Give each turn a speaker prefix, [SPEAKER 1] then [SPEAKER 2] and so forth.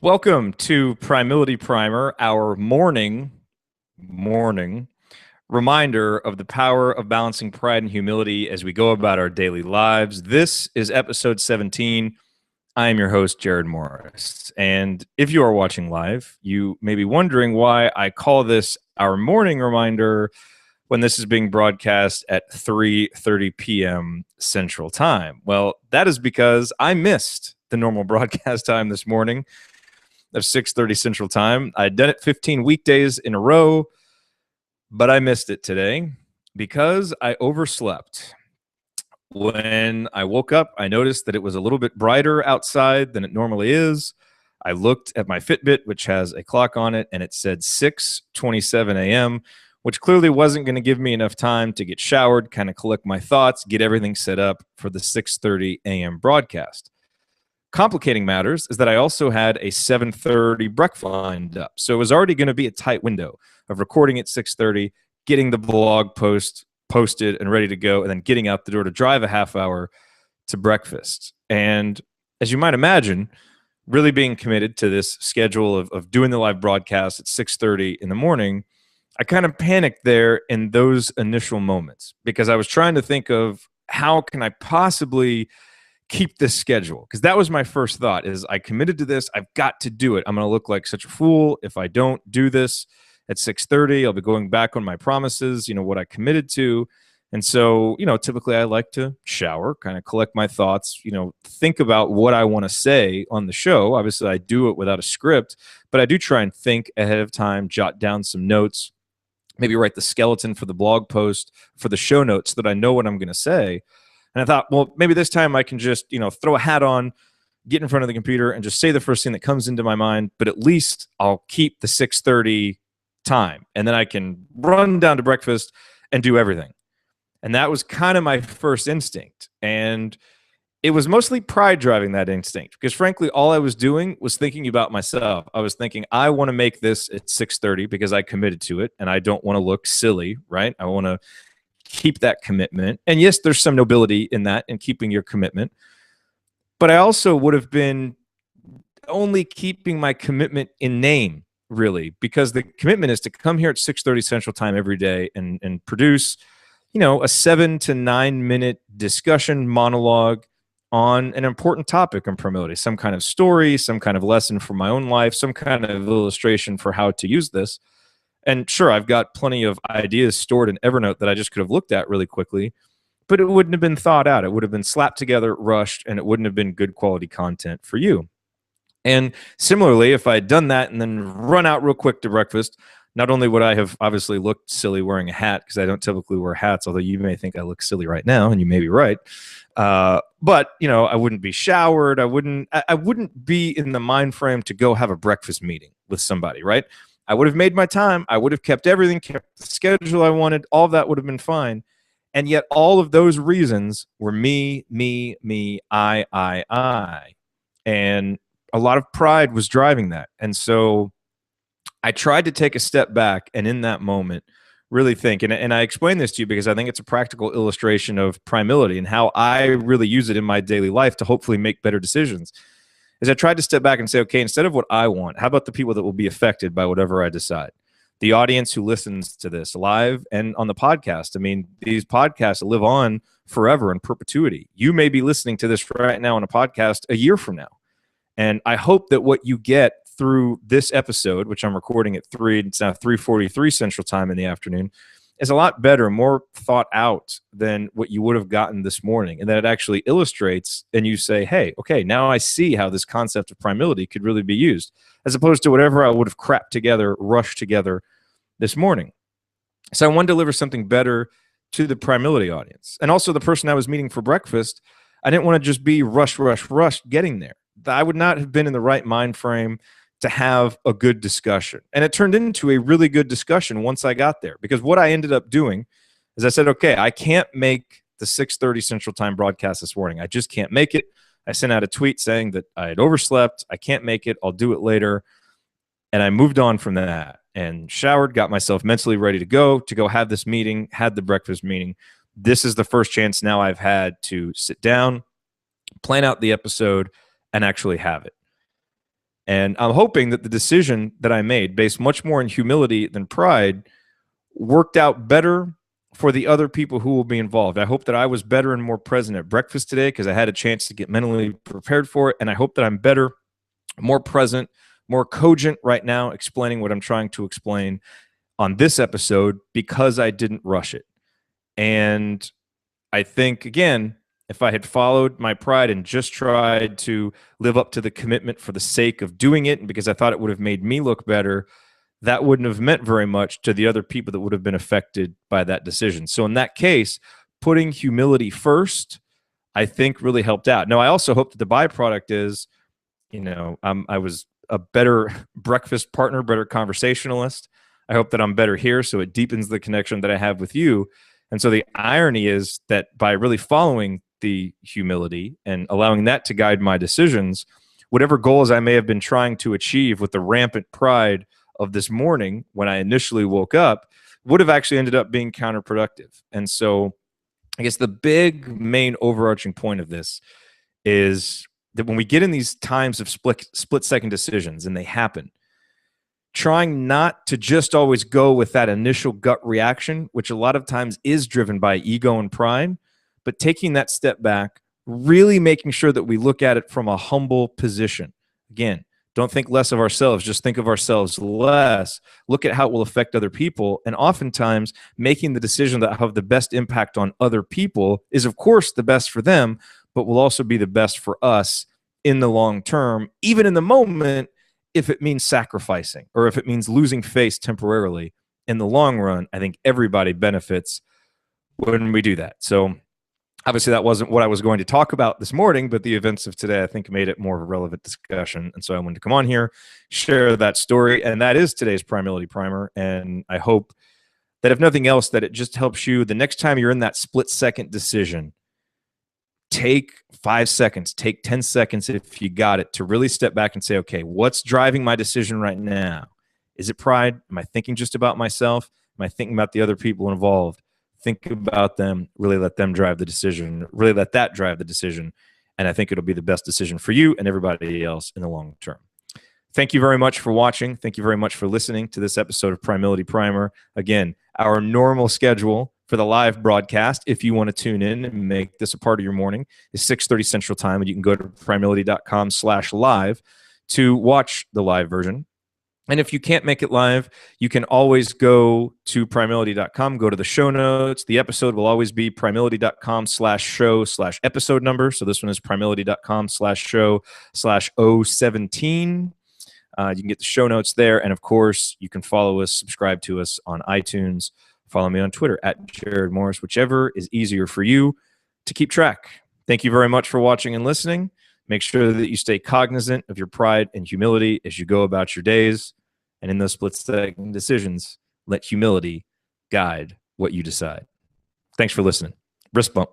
[SPEAKER 1] Welcome to Primility Primer, our morning reminder of the power of balancing pride and humility as we go about our daily lives. This is episode 17. I am your host, Jared Morris. And if you are watching live, you may be wondering why I call this our morning reminder when this is being broadcast at 3:30 p.m. Central Time. Well, that is because I missed the normal broadcast time this morning of 6:30 Central Time. I'd done it 15 weekdays in a row, but I missed it today because I overslept. When I woke up, I noticed that it was a little bit brighter outside than it normally is. I looked at my Fitbit, which has a clock on it, and it said 6:27 a.m., which clearly wasn't going to give me enough time to get showered, kind of collect my thoughts, get everything set up for the 6:30 a.m. broadcast. Complicating matters is that I also had a 7:30 breakfast lined up. So it was already going to be a tight window of recording at 6:30, getting the blog post posted and ready to go, and then getting out the door to drive a half hour to breakfast. And as you might imagine, really being committed to this schedule of doing the live broadcast at 6:30 in the morning, I kind of panicked there in those initial moments because I was trying to think of how can I possibly keep this schedule, because that was my first thought. Is I committed to this, I've got to do it. I'm going to look like such a fool if I don't do this at 6:30. I'll be going back on my promises, what I committed to. And so, typically I like to shower, kind of collect my thoughts, think about what I want to say on the show. Obviously I do it without a script, but I do try and think ahead of time, jot down some notes, maybe write the skeleton for the blog post, for the show notes, so that I know what I'm going to say. And I thought, well, maybe this time I can just, throw a hat on, get in front of the computer, and just say the first thing that comes into my mind. But at least I'll keep the 6:30 time, and then I can run down to breakfast and do everything. And that was kind of my first instinct. And it was mostly pride driving that instinct, because frankly, all I was doing was thinking about myself. I was thinking, I want to make this at 6:30 because I committed to it, and I don't want to look silly, right? I want to keep that commitment. And yes, there's some nobility in that, in keeping your commitment. But I also would have been only keeping my commitment in name, really, because the commitment is to come here at 6:30 Central Time every day and produce, a 7 to 9 minute discussion monologue on an important topic in Primility, some kind of story, some kind of lesson from my own life, some kind of illustration for how to use this. And sure, I've got plenty of ideas stored in Evernote that I just could have looked at really quickly, but it wouldn't have been thought out. It would have been slapped together, rushed, and it wouldn't have been good quality content for you. And similarly, if I had done that and then run out real quick to breakfast, not only would I have obviously looked silly wearing a hat, because I don't typically wear hats, although you may think I look silly right now, and you may be right. But I wouldn't be showered. I wouldn't be in the mind frame to go have a breakfast meeting with somebody, right? I would have made my time. I would have kept everything, kept the schedule I wanted. All of that would have been fine. And yet all of those reasons were me, I. And a lot of pride was driving that. And so I tried to take a step back and in that moment really think, and I explain this to you because I think it's a practical illustration of primility and how I really use it in my daily life to hopefully make better decisions. Is I tried to step back and say, okay, instead of what I want, how about the people that will be affected by whatever I decide? The audience who listens to this live and on the podcast. I mean, these podcasts live on forever in perpetuity. You may be listening to this right now on a podcast a year from now. And I hope that what you get through this episode, which I'm recording at 3, it's now 3:43 Central Time in the afternoon, is a lot better, more thought out than what you would have gotten this morning. And that it actually illustrates and you say, hey, okay, now I see how this concept of primility could really be used, as opposed to whatever I would have crapped together, rushed together this morning. So I wanted to deliver something better to the primility audience. And also the person I was meeting for breakfast, I didn't want to just be rush getting there. I would not have been in the right mind frame to have a good discussion. And it turned into a really good discussion once I got there, because what I ended up doing is I said, okay, I can't make the 6:30 Central Time broadcast this morning. I just can't make it. I sent out a tweet saying that I had overslept. I can't make it. I'll do it later. And I moved on from that and showered, got myself mentally ready to go have this meeting, had the breakfast meeting. This is the first chance now I've had to sit down, plan out the episode, and actually have it. And I'm hoping that the decision that I made, based much more in humility than pride, worked out better for the other people who will be involved. I hope that I was better and more present at breakfast today because I had a chance to get mentally prepared for it. And I hope that I'm better, more present, more cogent right now, explaining what I'm trying to explain on this episode because I didn't rush it. And I think, again, if I had followed my pride and just tried to live up to the commitment for the sake of doing it and because I thought it would have made me look better, that wouldn't have meant very much to the other people that would have been affected by that decision. So in that case, putting humility first, I think really helped out. Now, I also hope that the byproduct is, I was a better breakfast partner, better conversationalist. I hope that I'm better here, so it deepens the connection that I have with you. And so the irony is that by really following the humility and allowing that to guide my decisions, whatever goals I may have been trying to achieve with the rampant pride of this morning when I initially woke up would have actually ended up being counterproductive. And so I guess the big main overarching point of this is that when we get in these times of split-second decisions, and they happen, trying not to just always go with that initial gut reaction, which a lot of times is driven by ego and pride, but taking that step back, really making sure that we look at it from a humble position. Again, don't think less of ourselves, just think of ourselves less. Look at how it will affect other people. And oftentimes, making the decision that have the best impact on other people is, of course, the best for them, but will also be the best for us in the long term, even in the moment, if it means sacrificing or if it means losing face temporarily. In the long run, I think everybody benefits when we do that. So obviously that wasn't what I was going to talk about this morning, but the events of today, I think, made it more of a relevant discussion. And so I wanted to come on here, share that story. And that is today's Primility Primer. And I hope that if nothing else, that it just helps you the next time you're in that split-second decision. Take 5 seconds, take 10 seconds if you got it, to really step back and say, okay, what's driving my decision right now? Is it pride? Am I thinking just about myself? Am I thinking about the other people involved? Think about them, really let them drive the decision, really let that drive the decision. And I think it'll be the best decision for you and everybody else in the long term. Thank you very much for watching. Thank you very much for listening to this episode of Primility Primer. Again, our normal schedule for the live broadcast, if you want to tune in and make this a part of your morning, is 6:30 Central Time. And you can go to primility.com/live to watch the live version. And if you can't make it live, you can always go to primility.com, go to the show notes. The episode will always be primility.com/show/episode number. So this one is primility.com/show/017. You can get the show notes there. And of course, you can follow us, subscribe to us on iTunes. Follow me on Twitter at Jared Morris, whichever is easier for you to keep track. Thank you very much for watching and listening. Make sure that you stay cognizant of your pride and humility as you go about your days. And in those split-second decisions, let humility guide what you decide. Thanks for listening. Wrist bump.